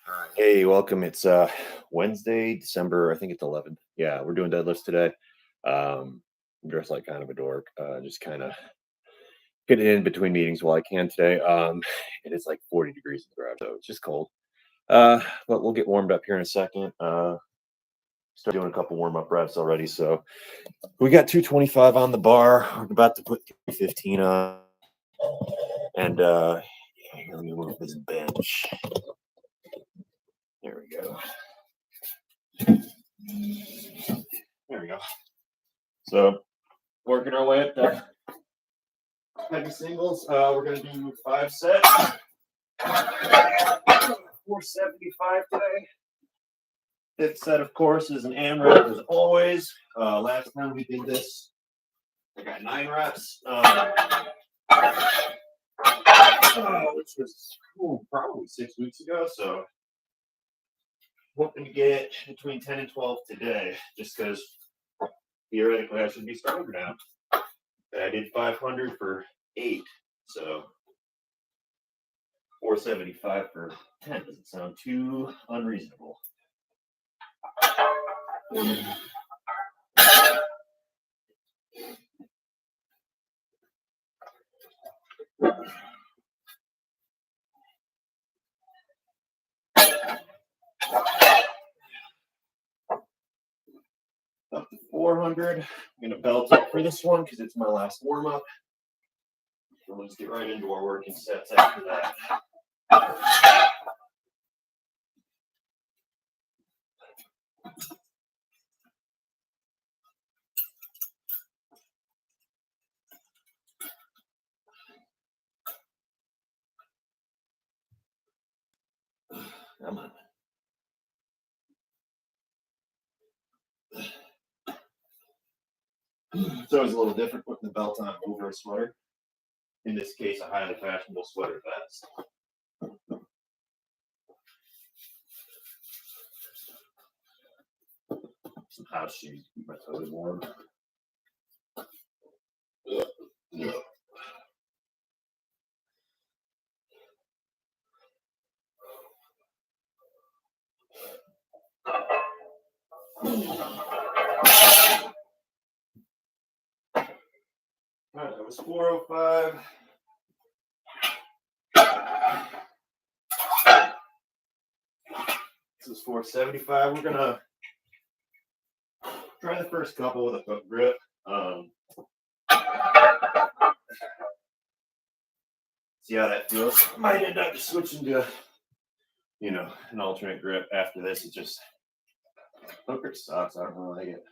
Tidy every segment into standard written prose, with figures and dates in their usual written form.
All right. Hey, welcome. It's Wednesday, December, I think it's 11th. Yeah, we're doing deadlifts today. I'm dressed like kind of a dork. Just kind of getting in between meetings while I can today. It is like 40 degrees in the garage, so it's just cold. But we'll get warmed up here in a second. Start doing a couple warm-up reps already. So we got 225 on the bar. We're about to put 315 on. And yeah, here, let me move this bench. There we go. There we go. So working our way up there. Heavy singles. We're going to do 5 sets. 475 today. Fifth set, of course, is an AMRAP as always. Last time we did this, I got 9 reps, which was probably 6 weeks ago. So hoping to get between 10 and 12 today, just because theoretically I should be stronger now. I did 500 for 8, so 475 for 10 doesn't sound too unreasonable. Up to 400. I'm going to belt up for this one because it's my last warm up. So let's get right into our working sets after that. Come on. It's always a little different putting the belt on over a sweater. In this case, a highly fashionable sweater vest. Some house shoes to keep my toes warm. All right, that was 405. This is 475. We're gonna try the first couple with a foot grip. See how that feels. Might end up switching to, an alternate grip after this. It's just foot grip sucks. I don't really like it.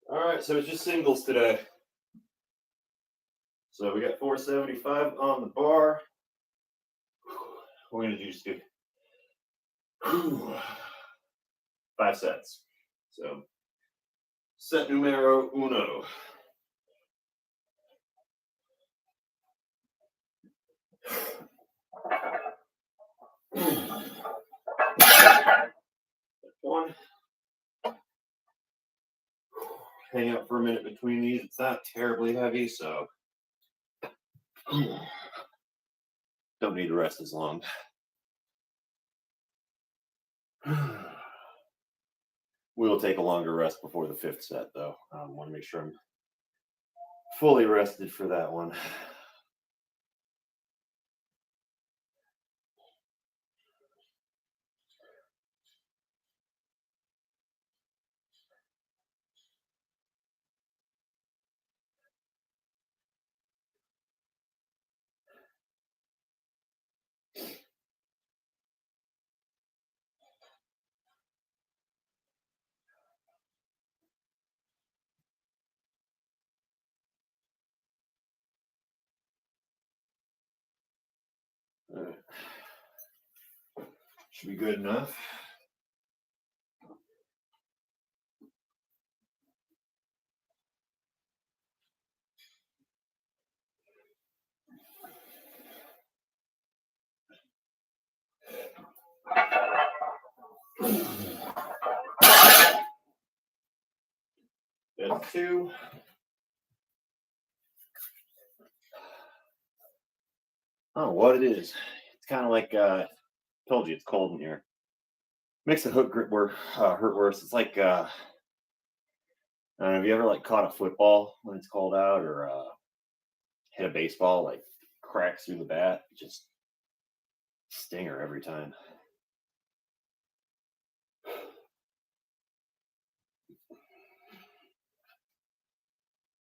All right, so it's just singles today. So we got 475 on the bar. We're going to just do 5 sets. So set numero uno. One. Hang out for a minute between these. It's not terribly heavy, so don't need to rest as long. We'll take a longer rest before the 5th set, though. I want to make sure I'm fully rested for that one. All right. Should be good enough. That's two. Oh, what it is. It's kind of like told you it's cold in here. Makes the hook grip hurt worse. It's like I don't know, have you ever like caught a football when it's cold out, or hit a baseball like cracks through the bat? Just stinger every time.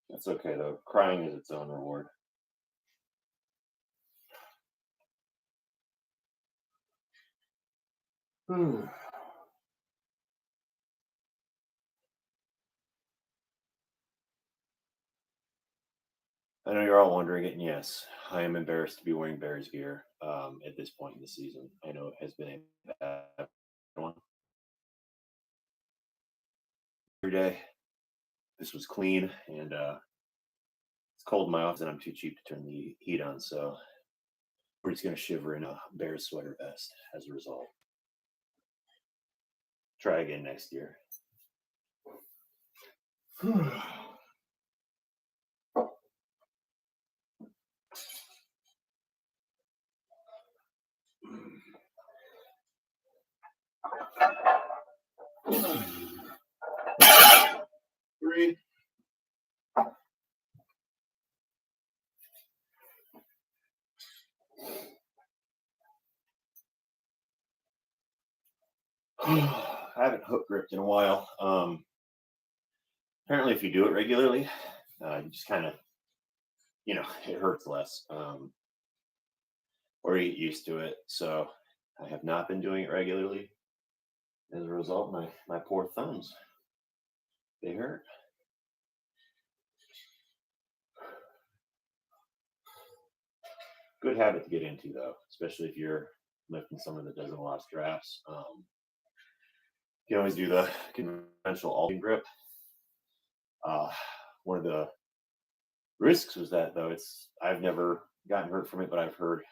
That's okay though. Crying is its own reward. I know you're all wondering it, and yes, I am embarrassed to be wearing Bears gear at this point in the season. I know it has been a bad one every day. This was clean, and it's cold in my office, and I'm too cheap to turn the heat on, so we're just gonna shiver in a Bears sweater vest as a result. Try again next year. 3. I haven't hook gripped in a while. Apparently, if you do it regularly, you just kind of, it hurts less, or you get used to it. So I have not been doing it regularly. As a result, my poor thumbs, they hurt. Good habit to get into though, especially if you're lifting someone that doesn't a lot of straps. You can always do the conventional all grip. One of the risks was that though I've never gotten hurt from it, but I've heard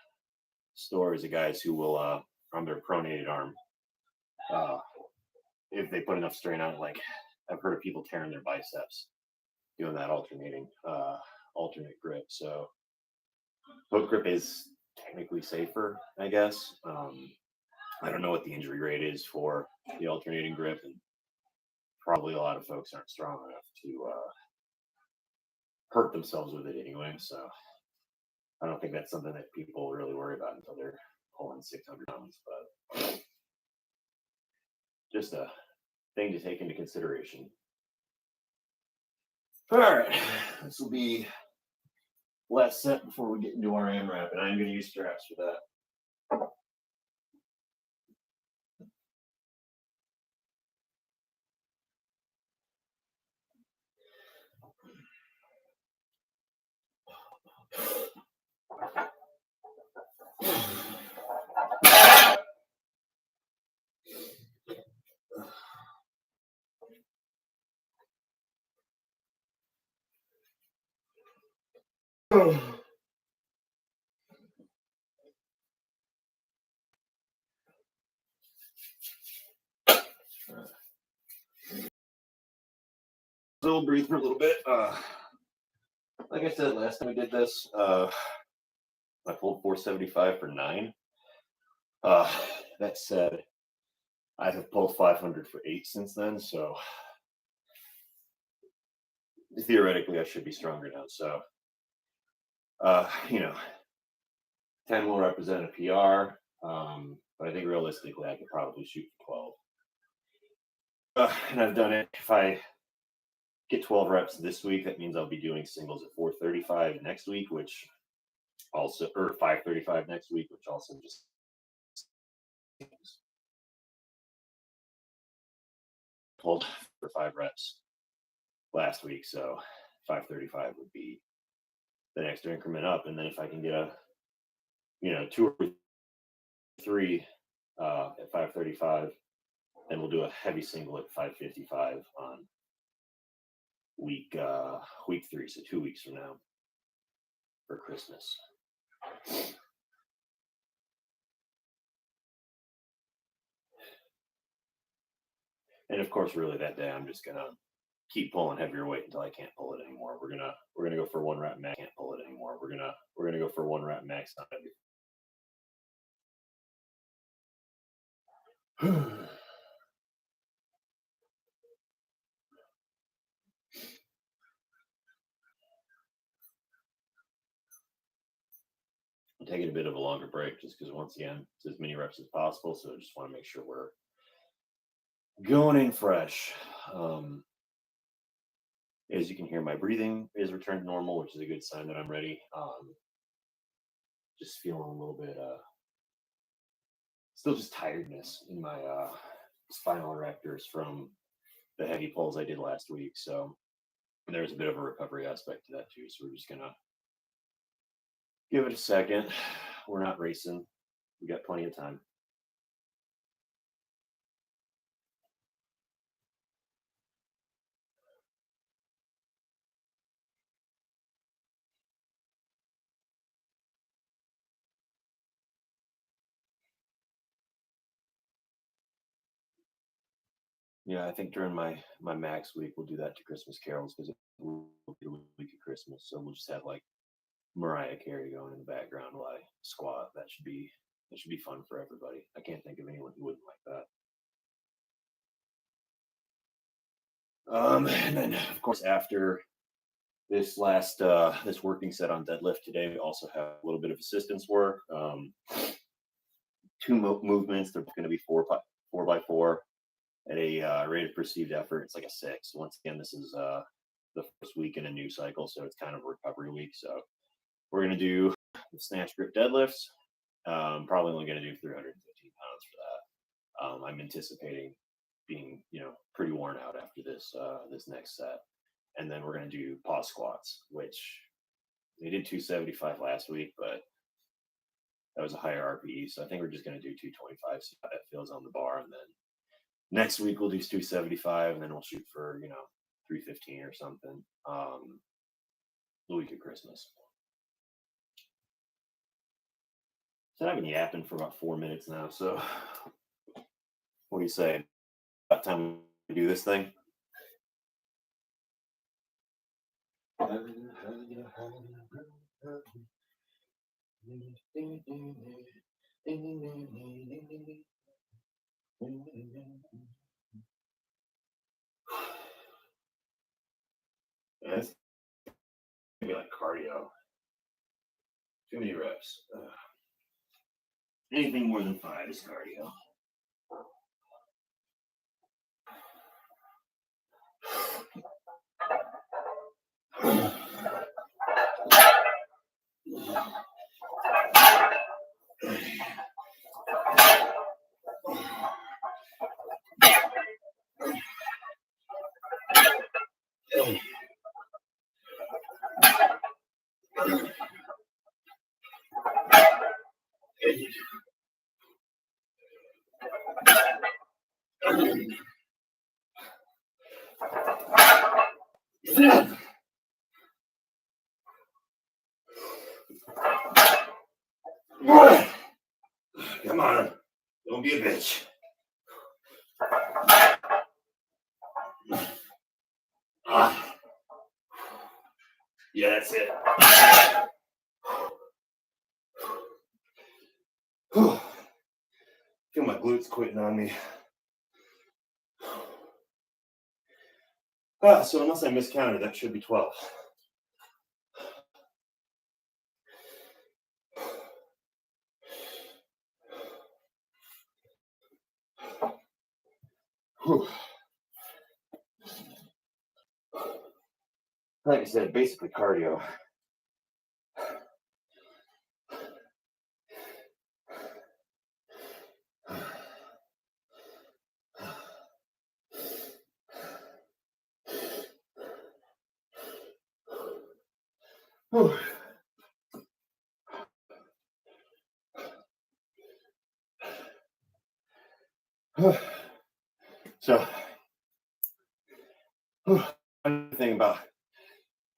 stories of guys who will on their pronated arm, uh, if they put enough strain on it, like I've heard of people tearing their biceps doing that alternate grip. So hook grip is technically safer, I guess. I don't know what the injury rate is for the alternating grip, and probably a lot of folks aren't strong enough to hurt themselves with it anyway. So I don't think that's something that people really worry about until they're pulling 600 pounds. But just a thing to take into consideration. All right, this will be last set before we get into our AMRAP, and I'm going to use straps for that. So we'll breathe for a little bit. Like I said, last time we did this, I pulled 475 for 9. That said, I have pulled 500 for 8 since then, so theoretically I should be stronger now. So, 10 will represent a PR, but I think realistically I could probably shoot for 12. And I've done it. If I get 12 reps this week, that means I'll be doing singles at 435 next week, which also, or 535 next week, which also just pulled for 5 reps last week. So 535 would be the next increment up. And then if I can get a, 2 or 3 at 535, then we'll do a heavy single at 555 on week 3, so 2 weeks from now for Christmas. And of course, really that day I'm just gonna keep pulling heavier weight until I can't pull it anymore. We're gonna go for 1 rep max. Can't pull it anymore. We're gonna go for 1 rep max on heavy. I'm taking a bit of a longer break just because once again it's as many reps as possible. So I just want to make sure we're going in fresh. As you can hear, my breathing is returned to normal, which is a good sign that I'm ready. Just feeling a little bit, still just tiredness in my spinal erectors from the heavy pulls I did last week. So there's a bit of a recovery aspect to that too. So we're just gonna give it a second. We're not racing. We got plenty of time. Yeah, I think during my max week we'll do that to Christmas carols because it will be the week of Christmas. So we'll just have like Mariah Carey going in the background while I squat. That should be fun for everybody. I can't think of anyone who wouldn't like that. And then of course after this last this working set on deadlift today, we also have a little bit of assistance work. Two movements. They're going to be four by four at a rate of perceived effort. It's like a 6. Once again, this is the first week in a new cycle, so it's kind of a recovery week. So we're going to do the snatch grip deadlifts. Probably only going to do 315 pounds for that. I'm anticipating being, pretty worn out after this next set. And then we're going to do pause squats, which we did 275 last week, but that was a higher RPE. So I think we're just going to do 225, see how that feels on the bar. And then next week we'll do 275, and then we'll shoot for, 315 or something. The week of Christmas. So I've been yapping for about 4 minutes now. So what do you say? About time we do this thing? Yeah, it's gonna be like cardio. Too many reps. Anything more than 5 is cardio. Come on, don't be a bitch. Yeah, that's it. Feel my glutes quitting on me. So unless I miscounted, that should be 12. Like I said, basically cardio. So, one thing about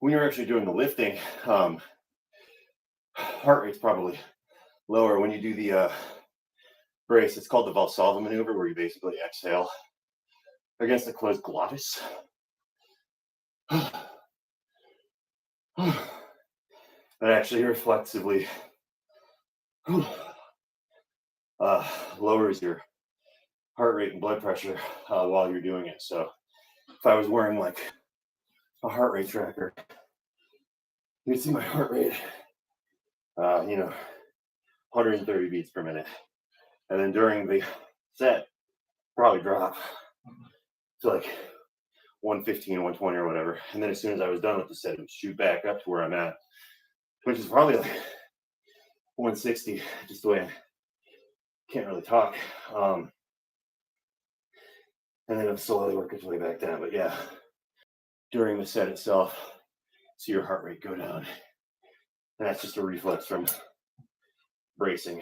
when you're actually doing the lifting, heart rate's probably lower when you do the brace. It's called the Valsalva maneuver, where you basically exhale against the closed glottis. That actually reflexively lowers your heart rate and blood pressure while you're doing it. So if I was wearing like a heart rate tracker, you'd see my heart rate, 130 beats per minute. And then during the set, probably drop to like 115, 120 or whatever. And then as soon as I was done with the set, it would shoot back up to where I'm at, which is probably like 160, just the way I can't really talk. And then it'll slowly work its way back down. But yeah, during the set itself, see your heart rate go down. And that's just a reflex from bracing.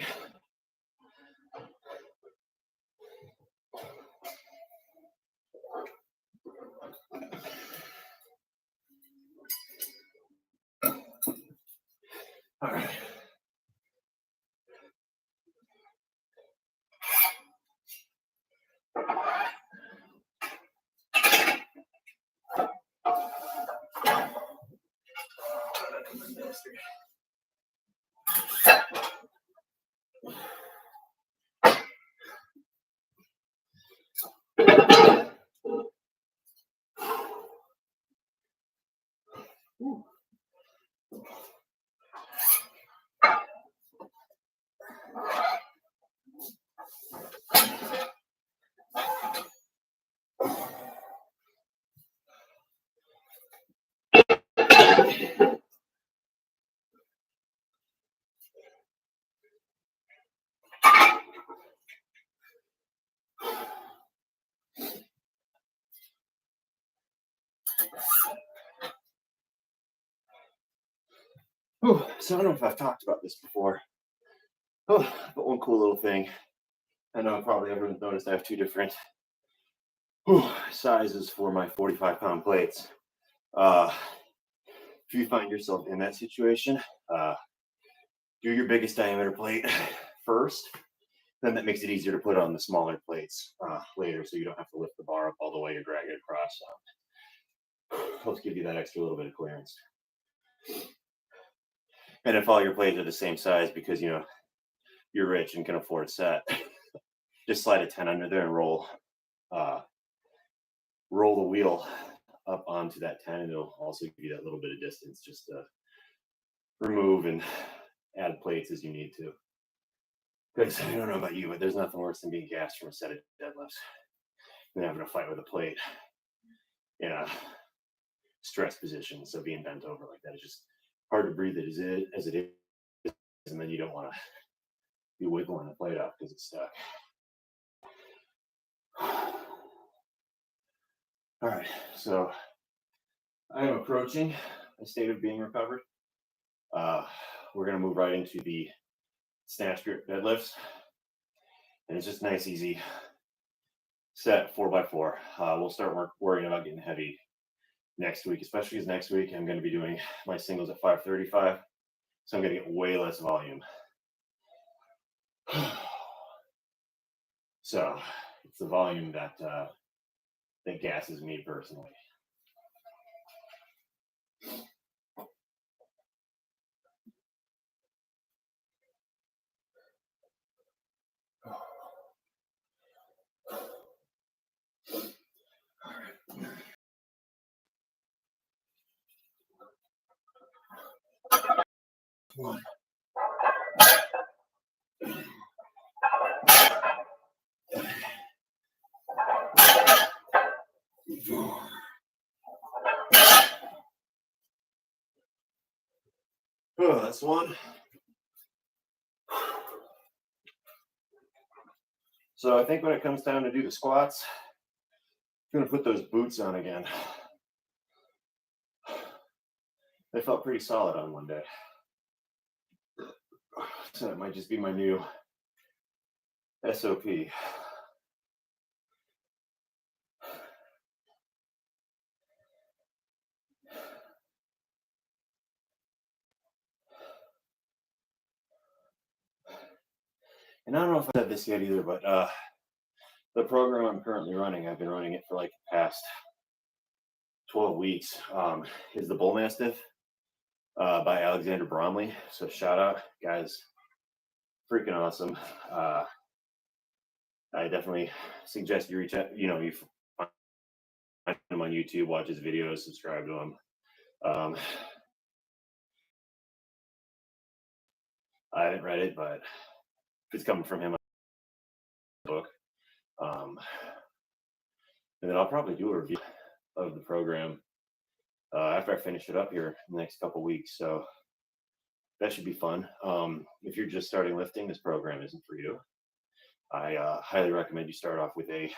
All right. So I don't know if I've talked about this before. But one cool little thing. I know probably everyone's noticed I have two different sizes for my 45-pound plates. If you find yourself in that situation, do your biggest diameter plate first. Then that makes it easier to put on the smaller plates later, so you don't have to lift the bar up all the way or drag it across. Helps give you that extra little bit of clearance. And if all your plates are the same size because you're rich and can afford a set, just slide a 10 under there and roll the wheel up onto that 10, and it'll also give you that little bit of distance just to remove and add plates as you need to. Because I don't know about you, but there's nothing worse than being gassed from a set of deadlifts than having to fight with a plate in a stress position. So being bent over like that is just hard to breathe as it is, and then you don't want to be wiggling the plate up because it's stuck. All right, so I am approaching a state of being recovered. We're going to move right into the snatch grip deadlifts, and it's just nice, easy set 4x4. We'll start worrying about getting heavy next week, especially because next week I'm going to be doing my singles at 535, so I'm going to get way less volume. So it's the volume that gasses me personally. One. Oh, that's one. So I think when it comes time to do the squats, I'm going to put those boots on again. They felt pretty solid on one day. So it might just be my new SOP. And I don't know if I said this yet either, but the program I'm currently running, I've been running it for like the past 12 weeks is the Bull Mastiff by Alexander Bromley. So shout out, guys. Freaking awesome. I definitely suggest you reach out, you find him on YouTube, watch his videos, subscribe to him. I haven't read it, but if it's coming from him, book. And then I'll probably do a review of the program after I finish it up here in the next couple weeks. So that should be fun. If you're just starting lifting, this program isn't for you. I highly recommend you start off with a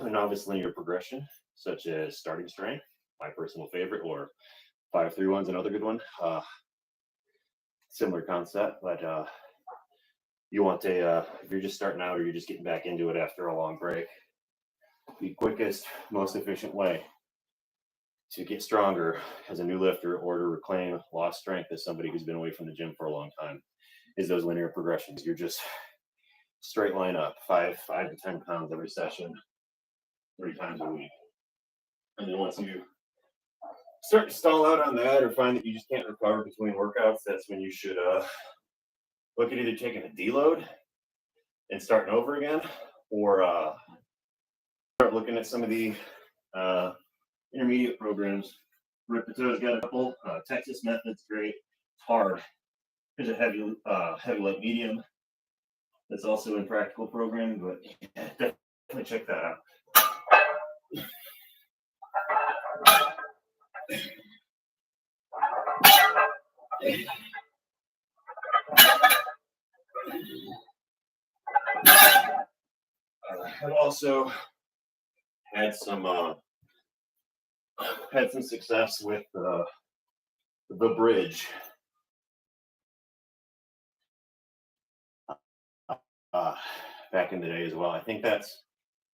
novice linear progression, such as starting strength, my personal favorite, or 5-3-1's another good one. Similar concept, but you want if you're just starting out or you're just getting back into it after a long break, the quickest, most efficient way to get stronger as a new lifter or to reclaim lost strength as somebody who's been away from the gym for a long time is those linear progressions. You're just straight line up, 5 to 10 pounds every session, 3 times a week. And then once you start to stall out on that or find that you just can't recover between workouts, that's when you should look at either taking a deload and starting over again, or start looking at some of the intermediate programs. Ripeto's got a couple. Texas Method's great. It's hard. There's a heavy light medium that's also in practical programming, but yeah, definitely check that out. I've also had some success with the bridge. Back in the day as well. I think that's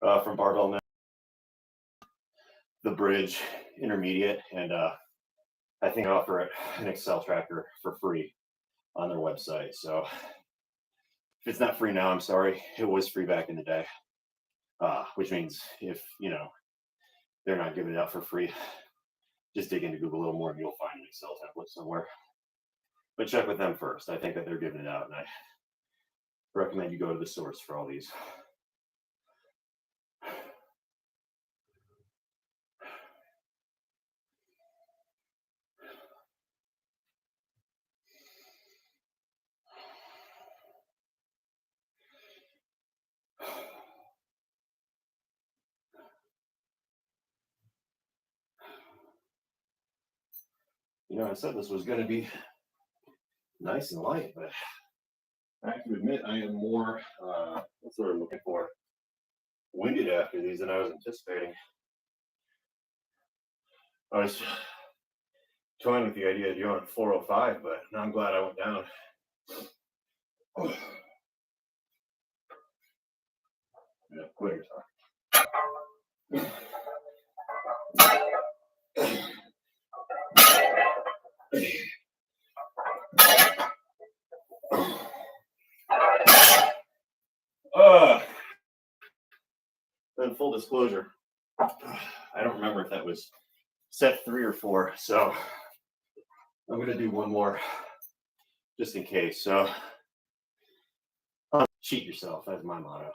from Barbell Net, the bridge intermediate, and I think I offer an Excel tracker for free on their website. So if it's not free now, I'm sorry. It was free back in the day, which means if they're not giving it out for free, just dig into Google a little more and you'll find an Excel template somewhere. But check with them first. I think that they're giving it out, and I recommend you go to the source for all these. I said this was going to be nice and light, but I have to admit I am more, what's what I'm looking for, winded after these than I was anticipating. I was toying with the idea of doing 405, but now I'm glad I went down. Yeah, quitter talk. Then full disclosure, I don't remember if that was set 3 or 4, so I'm going to do one more just in case. So cheat yourself, that's my motto.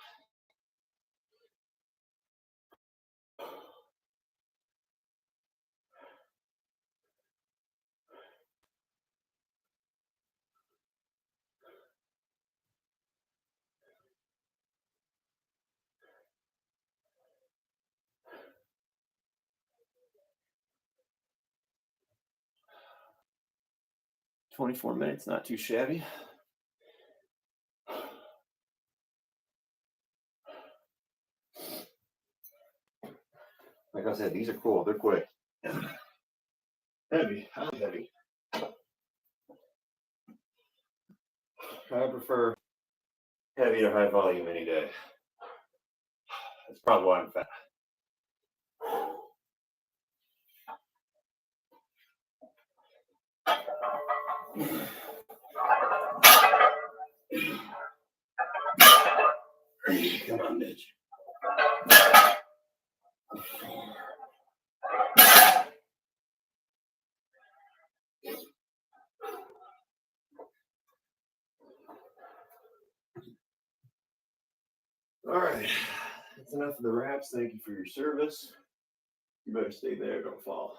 "24 minutes, not too shabby." Like I said, these are cool. They're quick. Heavy, highly heavy. I prefer heavy to high volume any day. That's probably why I'm fat. Come on, bitch. enough of the wraps. Thank you for your service. You better stay there. Don't fall.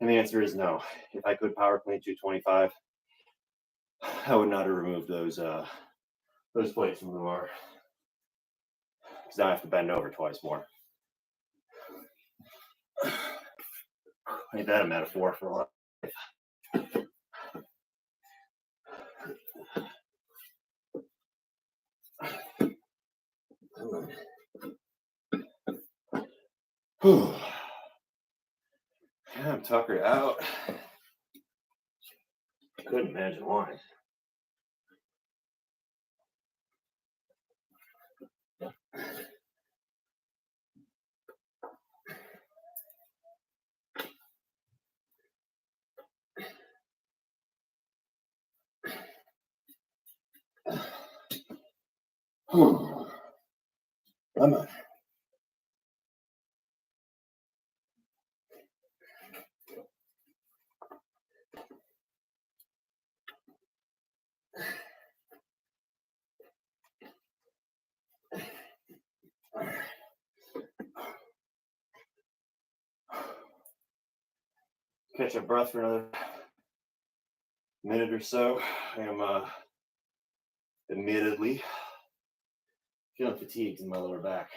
And the answer is no. If I could power clean 225, I would not have removed those plates from the bar. Because now I have to bend over twice more. Ain't that a metaphor for life? I'm tuckered out. Couldn't imagine why. I'm a catch a breath for another minute or so. I am admittedly feeling fatigued in my lower back.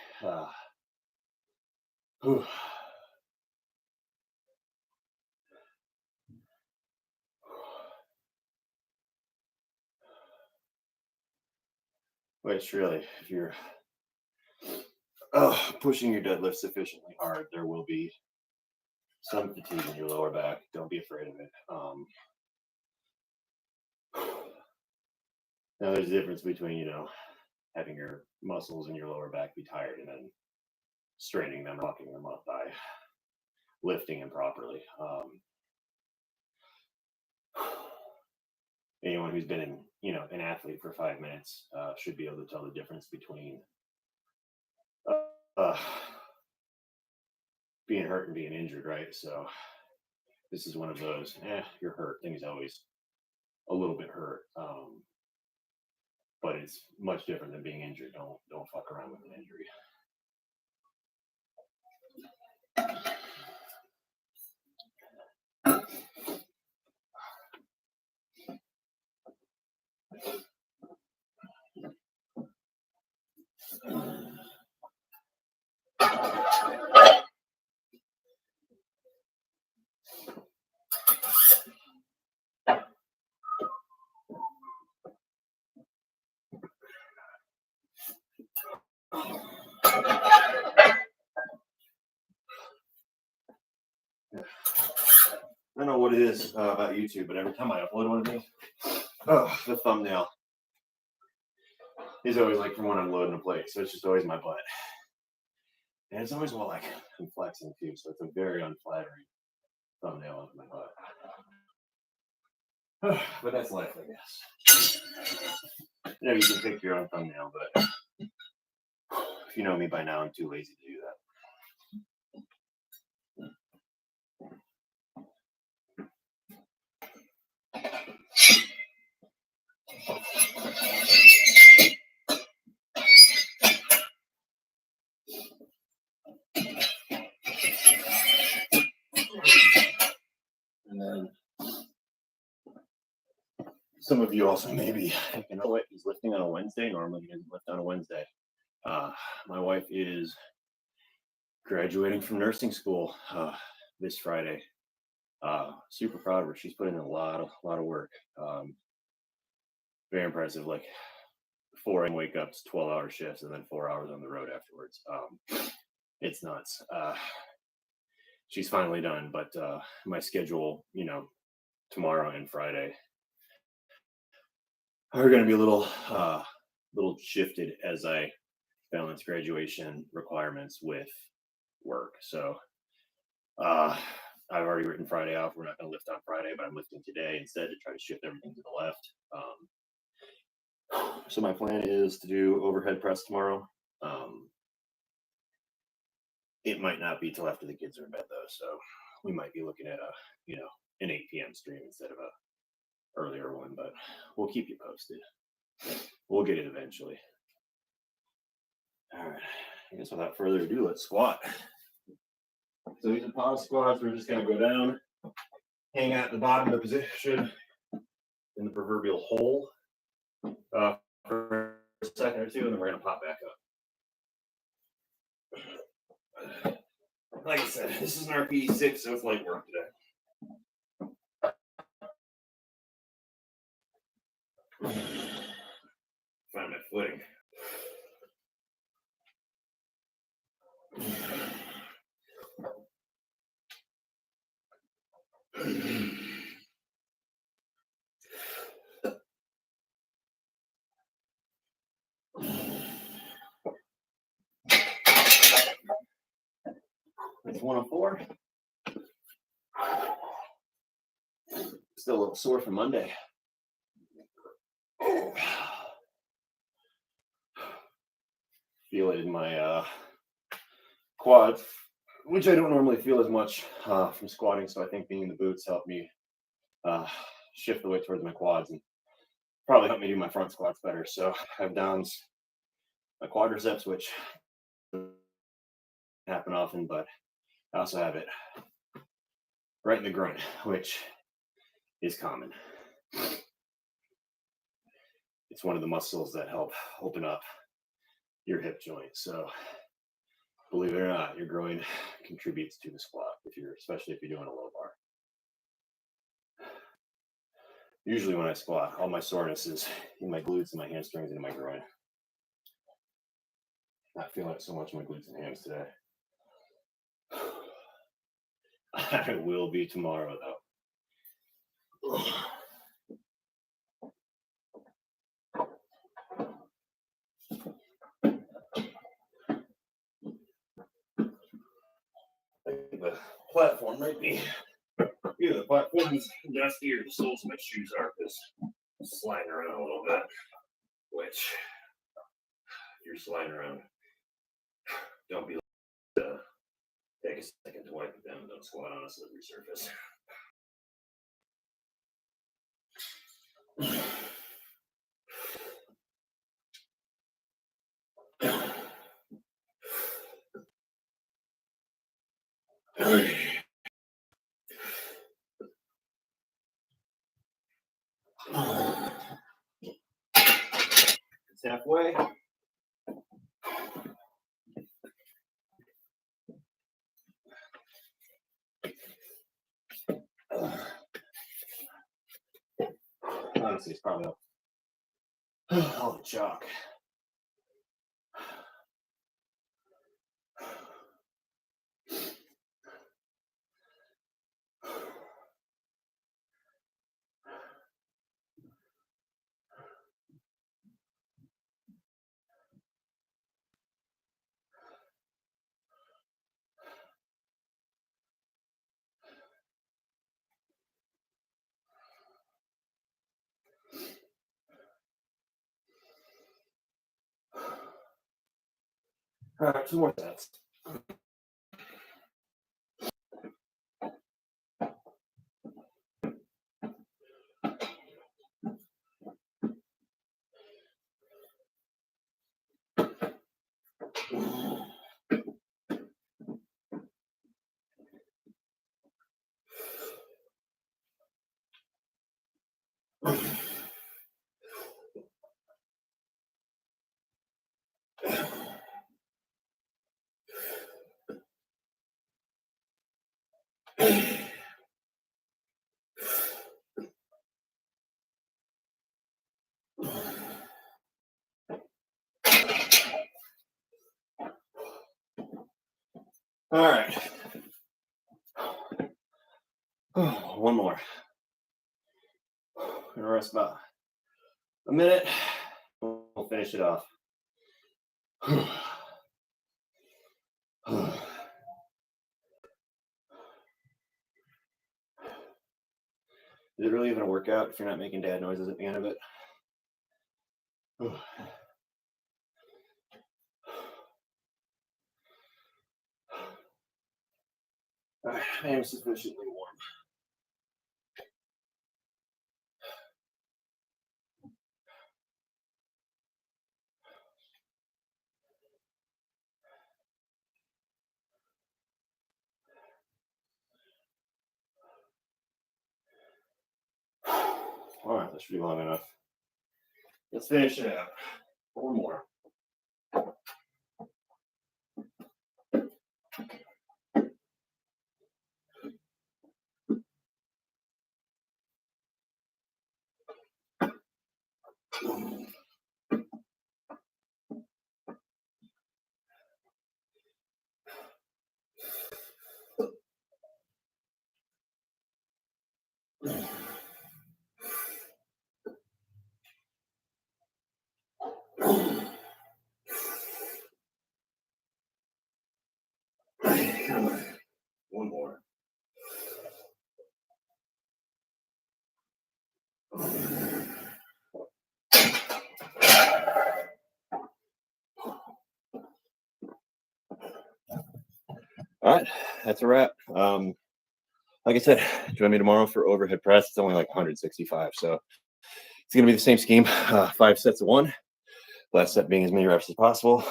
Which really, if you're pushing your deadlift sufficiently hard, there will be some fatigue in your lower back. Don't be afraid of it. Now, there's a difference between, having your muscles in your lower back be tired and then straining them, locking them up by lifting improperly. Anyone who's been an athlete for 5 minutes should be able to tell the difference between being hurt and being injured, right? So this is one of those, you're hurt. Thing's always a little bit hurt. But it's much different than being injured. Don't fuck around with an injury. I don't know what it is about YouTube, but every time I upload one of these, the thumbnail is always like from when I'm loading a plate, so it's just always my butt. And it's always while I'm flexing too, so it's a very unflattering thumbnail of my butt. But that's life, I guess. You can pick your own thumbnail, but if you know me by now, I'm too lazy to do that. And then some of you also maybe, you know what, he's lifting on a Wednesday. Normally he doesn't lift on a Wednesday. My wife is graduating from nursing school this Friday. Super proud of her. She's put in a lot of work. Very impressive. Like 4 a.m. wake ups, 12-hour shifts, and then 4 hours on the road afterwards. It's nuts. She's finally done, but my schedule, tomorrow and Friday are going to be a little shifted as I balance graduation requirements with work. So uh, I've already written Friday off. We're not going to lift on Friday, but I'm lifting today instead to try to shift everything to the left. So my plan is to do overhead press tomorrow. Um, it might not be till after the kids are in bed though, so we might be looking at an 8 p.m. stream instead of a earlier one, but we'll keep you posted. We'll get it eventually. All right. I guess without further ado, let's squat. So these are pause squats. We're just going to go down, hang out at the bottom of the position in the proverbial hole for a second or two, and then we're going to pop back up. Like I said, this is an RPE6, so it's light work today. Find my footing. That's 104. Still a little sore from Monday. Feel it in my quads, which I don't normally feel as much from squatting. So I think being in the boots helped me shift the weight towards my quads and probably helped me do my front squats better. So I have downs my quadriceps, which happen often, but I also have it right in the groin, which is common. It's one of the muscles that help open up your hip joint. So believe it or not, your groin contributes to the squat especially if you're doing a low bar. Usually when I squat, all my soreness is in my glutes and my hamstrings and in my groin. Not feeling it so much in my glutes and hams today. I will be tomorrow though. The platform might be either the platform's dusty or the soles of my shoes are because I'm sliding around a little bit. Which, if you're sliding around, don't be take a second to wipe it down. Don't squat on a slippery surface. It's halfway. Honestly, it's probably all the chalk. All right, 2 more sets. All right. One more. Gonna rest about a minute. We'll finish it off. Is it really even a workout if you're not making dad noises at the end of it? All right, I am sufficiently warm. All right, that should be long enough. Let's finish it out. One more. One more. All right, that's a wrap. Like I said, join me tomorrow for overhead press. It's only like 165, so it's gonna be the same scheme. 5 sets of one. Last set being as many reps as possible.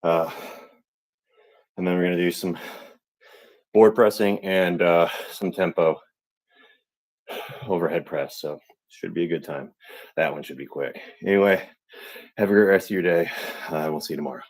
And then we're gonna do some board pressing and some tempo overhead press. So should be a good time. That one should be quick. Anyway, have a great rest of your day. We'll see you tomorrow.